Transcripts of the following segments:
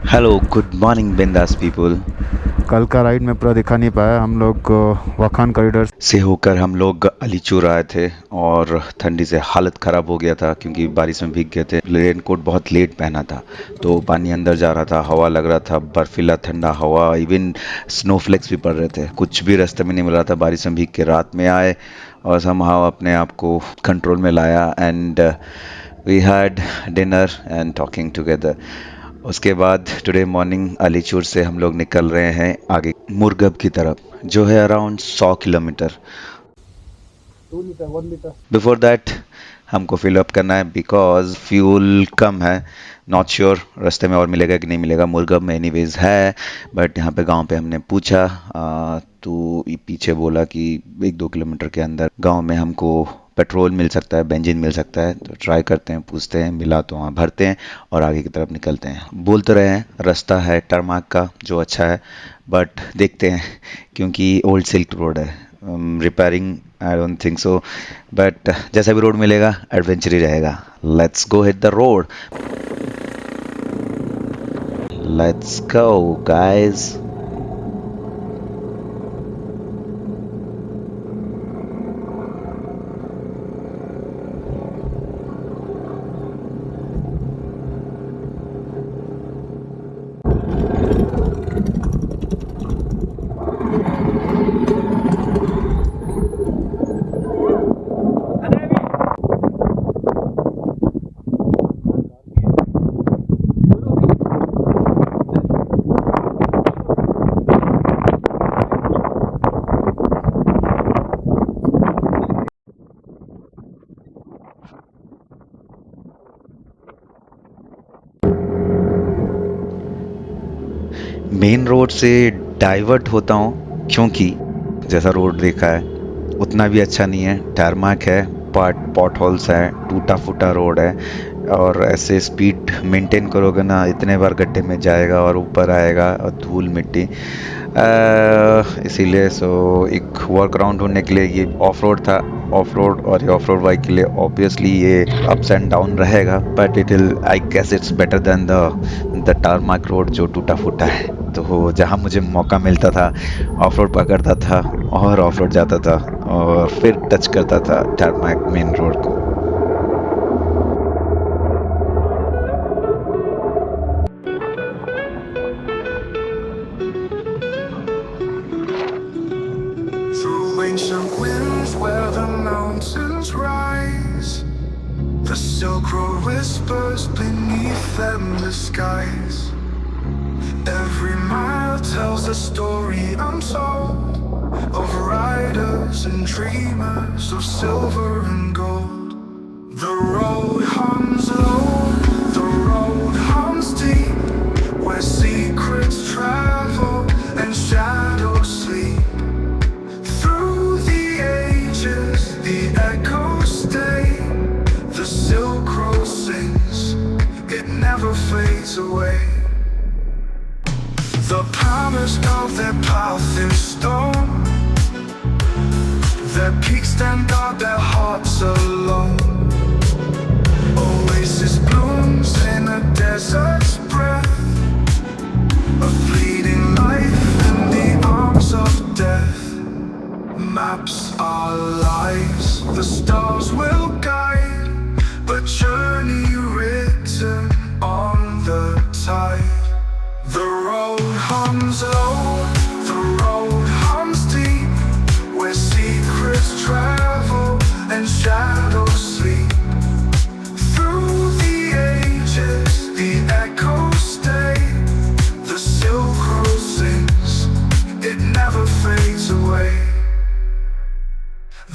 Hello good morning बिंदास people. कल का राइड में पूरा दिखा नहीं पाया हम लोग। वाखान कॉरिडोर से होकर हम लोग अलीचूर आए थे और ठंडी से हालत ख़राब हो गया था क्योंकि बारिश में भीग गए थे। रेनकोट बहुत लेट पहना था तो पानी अंदर जा रहा था, हवा लग रहा था, बर्फीला ठंडा हवा, इवन स्नोफ्लेक्स भी पड़ रहे थे। कुछ भी रास्ते में नहीं मिल रहा था। बारिश में भीग के रात में आए और समहाउ अपने आप को कंट्रोल में लाया and we had dinner and talking together. उसके बाद टुडे मॉर्निंग अलीचूर से हम लोग निकल रहे हैं आगे मुर्गब की तरफ, जो है around 100 kilometre. 2 litre 1 litre. Before that हमको फिल अप करना है बिकॉज फ्यूल कम है। नॉट श्योर रास्ते में और मिलेगा कि नहीं मिलेगा। मुर्गब में एनीवेज है बट यहाँ पे गांव पे हमने पूछा तो ये पीछे बोला कि 1-2 किलोमीटर के अंदर गांव में हमको पेट्रोल मिल सकता है, बेंजीन मिल सकता है। तो ट्राई करते हैं, पूछते हैं, मिला तो वहाँ भरते हैं और आगे की तरफ निकलते हैं। बोल तो रहे हैं रास्ता है टरमाक का जो अच्छा है बट देखते हैं क्योंकि ओल्ड सिल्क रोड है। Repairing I don't think so but जैसा भी रोड मिलेगा एडवेंचर ही रहेगा। Let's go hit the road. Let's go guys. Main road से डाइवर्ट होता हूँ क्योंकि जैसा रोड देखा है उतना भी अच्छा नहीं है। टारमाक है, पॉट होल्स है, टूटा फूटा रोड है और ऐसे स्पीड मेंटेन करोगे ना इतने बार गड्ढे में जाएगा और ऊपर आएगा और धूल मिट्टी। इसीलिए एक वर्क अराउंड ढूंढने के लिए ये ऑफ रोड था। ऑफ रोड और ये ऑफ रोड बाइक के लिए ऑब्वियसली ये अप्स एंड डाउन रहेगा but it will I guess it's better than the tarmac road जो टूटा फूटा है। तो जहाँ मुझे मौका मिलता था ऑफ रोड पकड़ता था और ऑफ रोड जाता था और फिर टच करता था टारमाक मेन रोड को। Through ancient winds where the mountains rise, the Silk Road whispers beneath endless skies. Every mile tells a story untold of riders and dreamers of silver and gold. The road hums low, the road hums deep, where secrets travel and shadows sleep. Through the ages, the echoes stay. The Silk Road sings, it never fades away. The promise of their path in stone, their peaks stand guard their hearts alone. Oasis blooms in a desert's breath, a fleeting life in the arms of death. Maps our lives, the stars will guide, a journey written on the tide. The road hums low, the road hums deep, where secrets travel and shadows sleep. Through the ages, the echoes stay. The Silk Road sings, it never fades away.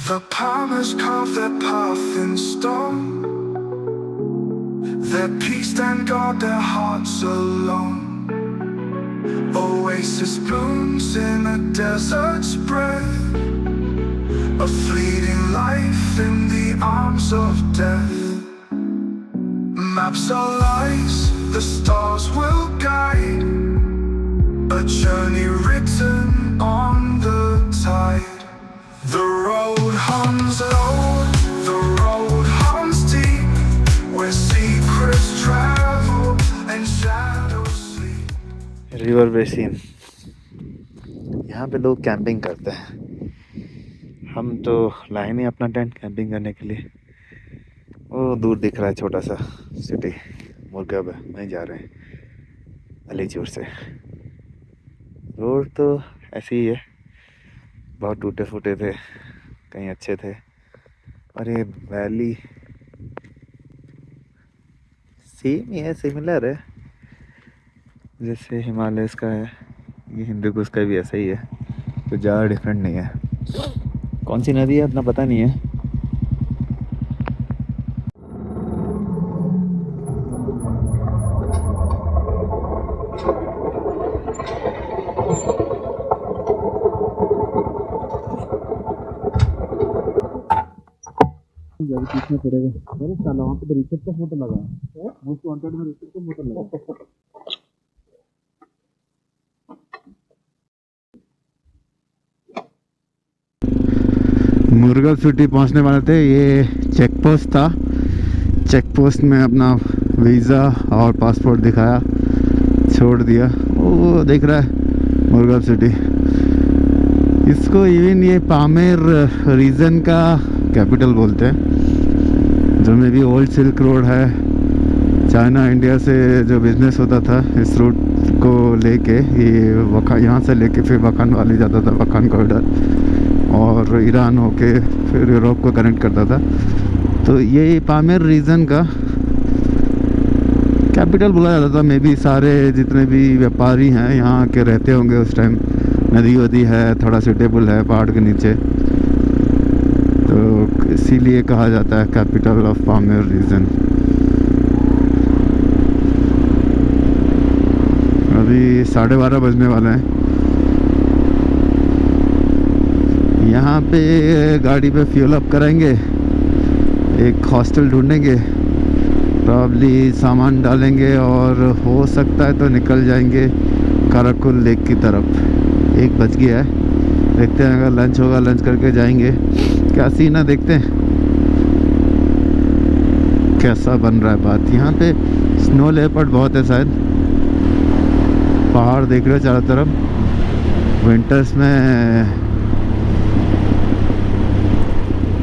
The palmers carve their path in stone, their peaks stand guard their hearts alone. Oasis blooms in a desert's breath, a fleeting life in the arms of death. Maps our lives, the stars will guide, a journey written on the tide. The road hums low, the road hums deep, where secrets travel and shadows sleep. River basin, यहाँ पे लोग camping करते हैं। हम तो लाए नहीं अपना टेंट कैंपिंग करने के लिए। वो दूर दिख रहा है छोटा सा सिटी, मुर्गब है, वहीं जा रहे हैं अलीचूर से। रोड तो ऐसे ही है, बहुत टूटे फूटे थे, कहीं अच्छे थे। और ये वैली सेम ही है, सिमिलर है, जैसे हिमालयस का है, ये हिंदुकुश का भी ऐसा ही है, तो ज़्यादा डिफरेंट नहीं है। कौन सी नदी है उतना पता नहीं है। पीछे पड़ेगा, अरे साला वहाँ पे तो रिचर्ड का फोटो लगा है, वो वांटेड में रिचर्ड का फोटो लगा। मुर्गा सिटी पहुंचने वाले थे, ये चेक पोस्ट था। चेक पोस्ट में अपना वीज़ा और पासपोर्ट दिखाया, छोड़ दिया। वो दिख रहा है मुर्गा सिटी। इसको इवन ये पामेर रीजन का कैपिटल बोलते हैं, जो में भी ओल्ड सिल्क रोड है। चाइना इंडिया से जो बिजनेस होता था इस रूट को लेके, ये यहाँ से लेके फिर वखान वाली जाता था, वखान कॉरिडोर, और ईरान होके फिर यूरोप को कनेक्ट करता था। तो ये पामेर रीजन का कैपिटल बोला जाता था। मे बी सारे जितने भी व्यापारी हैं यहाँ के रहते होंगे उस टाइम। नदी वदी है, थोड़ा सूटेबल है पहाड़ के नीचे, तो इसीलिए कहा जाता है कैपिटल ऑफ पामेर रीजन। अभी 12:30 बजने वाले हैं। यहाँ पे गाड़ी पे फ्यूल अप कराएंगे, एक हॉस्टल ढूंढेंगे, प्रॉब्ली सामान डालेंगे और हो सकता है तो निकल जाएंगे काराकुल लेक की तरफ। 1 बज गया है, देखते हैं अगर लंच होगा लंच करके जाएंगे। क्या सीन है देखते हैं कैसा बन रहा है बात। यहाँ पे स्नो लेपर्ड बहुत है शायद, पहाड़ देख रहे हो चारों तरफ। विंटर्स में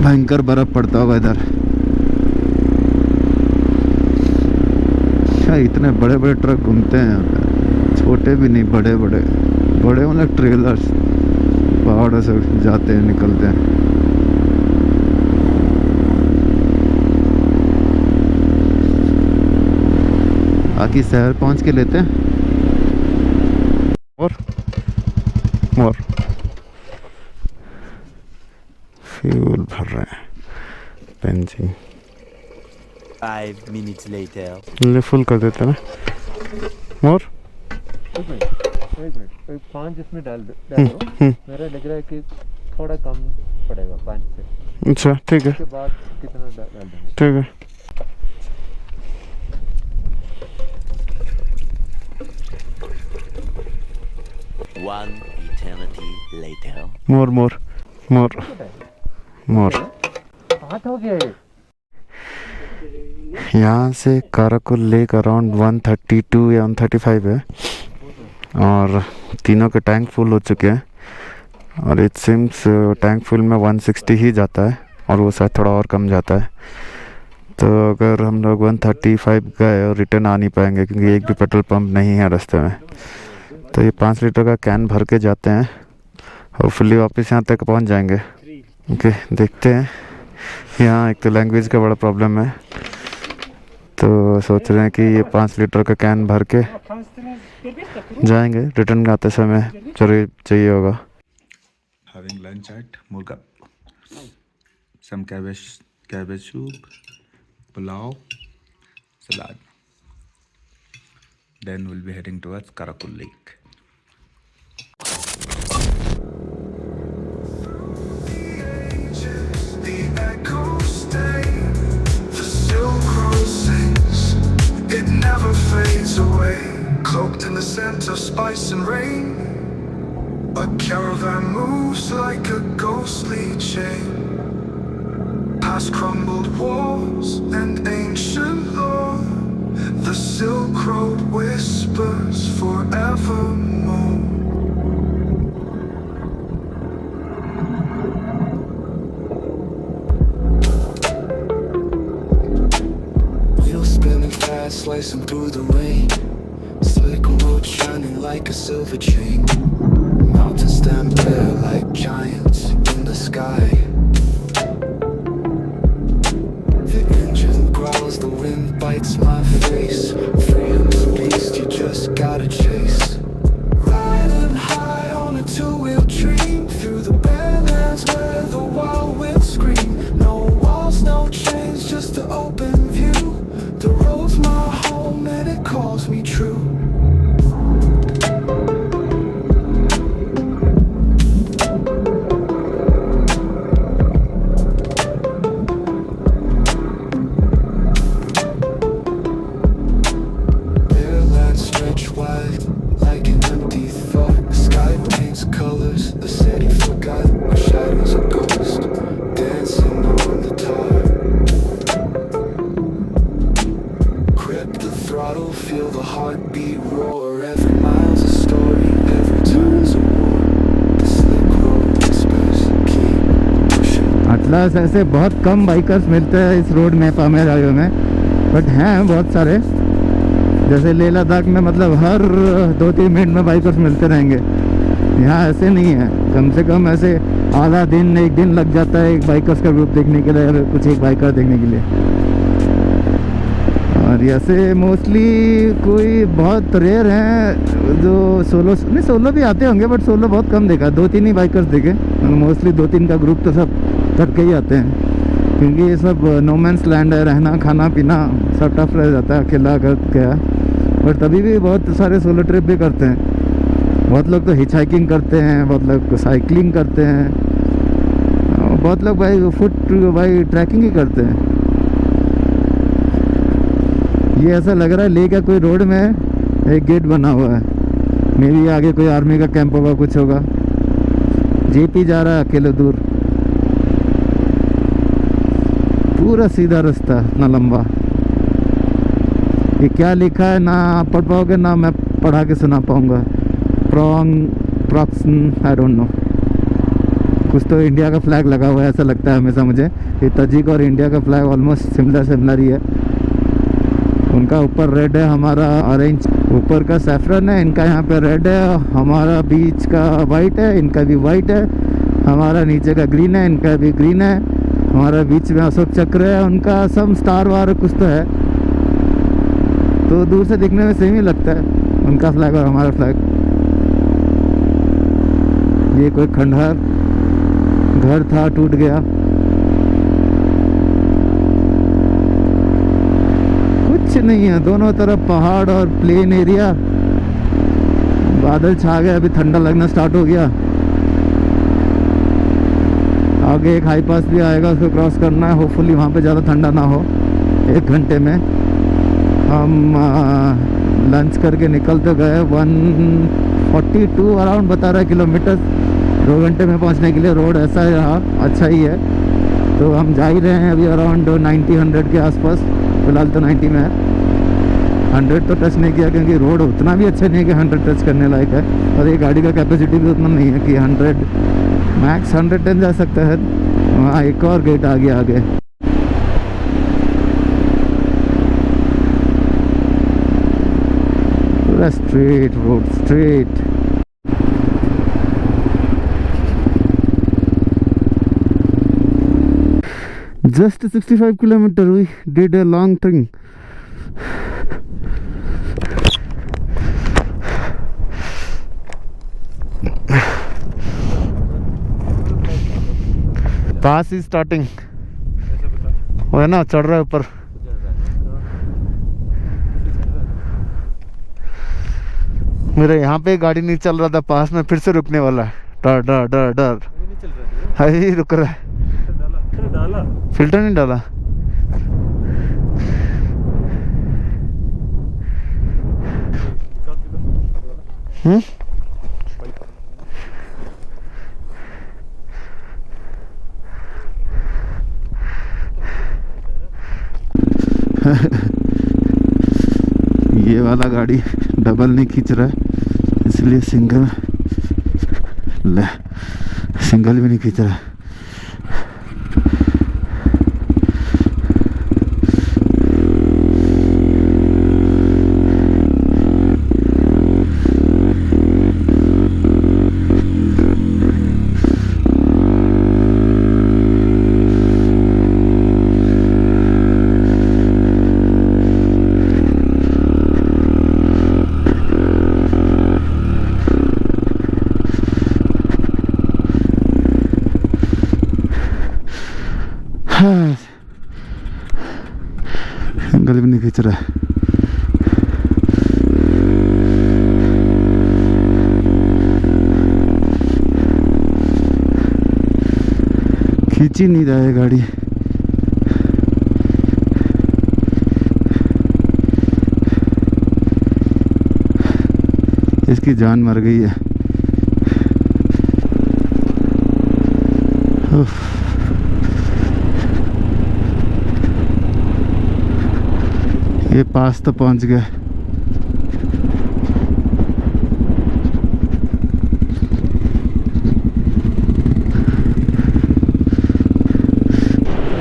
भयंकर बर्फ पड़ता होगा इधर। क्या इतने बड़े बड़े ट्रक घूमते हैं यहाँ पे, छोटे भी नहीं, बड़े बड़े बड़े मतलब ट्रेलर्स पहाड़ों से जाते हैं निकलते हैं। बाकी शहर पहुंच के लेते हैं। और फ्यूल भर रहे हैं, बेंजीन। 5 minutes later. ले फुल कर देते हैं ना। और एक मिनट 5 इसमें डाल दो। मेरा लग रहा है कि थोड़ा कम पड़ेगा 5 से। अच्छा ठीक है, उसके बाद कितना डाल देंगे? ठीक है। One eternity later. मोर 8 हो गया ये। यहाँ से काराकुल लेक अराउंड 132 या 135 है, और तीनों के टैंक फुल हो चुके हैं। और इट सिम्स टैंक फुल में 160 ही जाता है, और वो शायद थोड़ा और कम जाता है। तो अगर हम लोग 135 गए और रिटर्न आ नहीं पाएंगे, क्योंकि एक भी पेट्रोल पंप नहीं है रास्ते में, तो ये 5 लीटर का कैन भर के जाते हैं। होपफुली वापस यहाँ तक पहुँच जाएंगे। ओके देखते हैं। यहाँ एक तो लैंग्वेज का बड़ा प्रॉब्लम है, तो सोच रहे हैं कि ये 5 लीटर का कैन भर के जाएंगे, रिटर्न आते समय जरूर चाहिए होगा। Having lunch at Murga. Some cabbage soup, pulao, salad. Then we'll be heading towards Karakul Lake. The echoes stay, the Silk Road sings, it never fades away. Cloaked in the scent of spice and rain, a caravan moves like a ghostly chain. Past crumbled walls and ancient lore, The Silk Road whispers forevermore. Wheels spinning fast, slicing through the rain. Slick road shining like a silver chain. Mountains stand bare like giants in the sky. The engine growls, the wind bites my face. Freedom's a beast, you just gotta chase. Riding high on a two-wheel dream. Through the badlands where the wild winds scream. No walls, no chains, just an open view. The road's my home and it calls me true. Atlas ऐसे बहुत कम bikers मिलते हैं इस road में पामेर highway में, but हैं बहुत सारे। जैसे लेह लद्दाख में मतलब हर 2-3 मिनट में बाइकर्स मिलते रहेंगे, यहाँ ऐसे नहीं है। कम से कम ऐसे आधा दिन, एक दिन लग जाता है एक बाइकर्स का ग्रुप देखने के लिए या कुछ एक बाइकर देखने के लिए। और ऐसे मोस्टली कोई बहुत रेयर हैं जो सोलो भी आते होंगे, बट सोलो बहुत कम देखा, 2-3 ही बाइकर्स देखे। मोस्टली 2-3 का ग्रुप तो सब करके ही आते हैं, क्योंकि ये सब नो मैंस लैंड है, रहना खाना पीना सब टफ रह जाता है अकेला अगर गया। बट तभी भी बहुत सारे सोलो ट्रिप भी करते हैं। बहुत लोग तो हिच हाइकिंग करते हैं, बहुत लोग साइकिलिंग करते हैं, बहुत लोग भाई ट्रैकिंग ही करते हैं। ये ऐसा लग रहा है लेह का कोई रोड में एक गेट बना हुआ है, मे बी आगे कोई आर्मी का कैंप होगा, कुछ होगा। जेपी जा रहा है अकेले दूर, पूरा सीधा रास्ता, इतना लंबा। ये क्या लिखा है ना आप पढ़ पाओगे ना मैं पढ़ा के सुना पाऊंगा। प्रॉक्सन आई डोंट नो, कुछ तो इंडिया का फ्लैग लगा हुआ है ऐसा लगता है हमेशा मुझे। ये तजिक और इंडिया का फ्लैग ऑलमोस्ट सिमिलर ही है। उनका ऊपर रेड है, हमारा ऑरेंज। ऊपर का सैफरन है, इनका यहाँ पे रेड है। हमारा बीच का वाइट है, इनका भी वाइट है। हमारा नीचे का ग्रीन है, इनका भी ग्रीन है। हमारा बीच में अशोक चक्र है, उनका सब स्टार वार कुछ तो है। तो दूर से देखने में सेम ही लगता है उनका फ्लैग और हमारा फ्लैग। ये कोई खंडहर घर था, टूट गया। कुछ नहीं है, दोनों तरफ पहाड़ और प्लेन एरिया। बादल छा गए, अभी ठंडा लगना स्टार्ट हो गया। आगे एक हाई पास भी आएगा, उसको क्रॉस करना है। होपफुली वहाँ पे ज़्यादा ठंडा ना हो। 1 घंटे में हम लंच करके निकल तो गए। 142 अराउंड बता रहा है किलोमीटर 2 घंटे में पहुँचने के लिए। रोड ऐसा है यहाँ, अच्छा ही है। तो हम जा ही रहे हैं अभी अराउंड 90-100 के आसपास। फिलहाल तो 90 में है, 100 तो टच नहीं किया, क्योंकि रोड उतना भी अच्छा नहीं है कि 100 टच करने लायक है। और ये गाड़ी का कैपेसिटी भी उतना नहीं है कि 100, मैक्स 110 जा सकता है। वहाँ एक और गेट आ गया आगे। पूरा straight road, straight. Just 65 kilometre. We did a long thing. Pass is starting, वो है ना, चढ़ रहा है ऊपर। मेरे यहाँ पे गाड़ी नहीं चल रहा था, पास में फिर से रुकने वाला है। डर डर डर डर है ही, रुक रहा है। फिल्टर नहीं डाला। ये वाला गाड़ी डबल नहीं खींच रहा है, इसलिए सिंगल भी नहीं खींच रहा है। सिंगल भी नहीं खींच रहा है। खींच ही नहीं रहा है गाड़ी। इसकी जान मर गई है। उफ। ये पास तो पहुंच गया।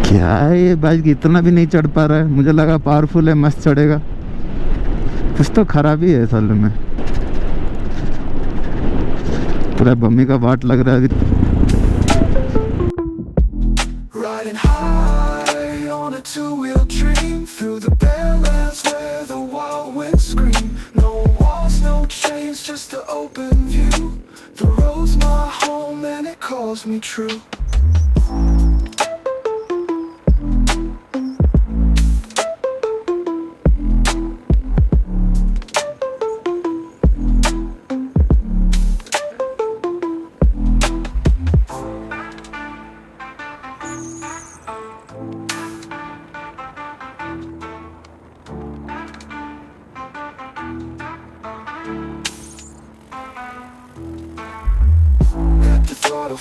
क्या है ये बाइक इतना भी नहीं चढ़ पा रहा है। मुझे लगा पावरफुल है, मस्त चढ़ेगा। कुछ तो खराबी है साले में। पूरा बम्मी का बाट लग रहा है अभी। Riding high on a two-wheel dream through the Badlands where the wild winds scream. No walls, no chains, just an open view. The road's my home and it calls me true.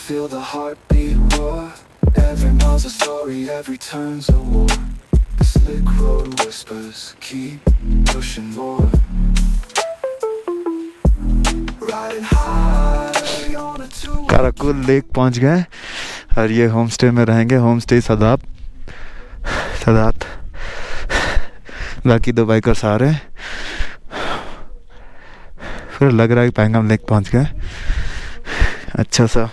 Feel the heartbeat roar. Every mile's a story, every turn's a war. The slick road whispers, keep pushing more. Riding high on a two. Karakul lake पहुंच गए और ये homestay में रहेंगे। Homestay Sadat. बाकी दो bikers आ रहे हैं। फिर लग रहा है कि पैंगम लेक पहुंच गए। अच्छा सा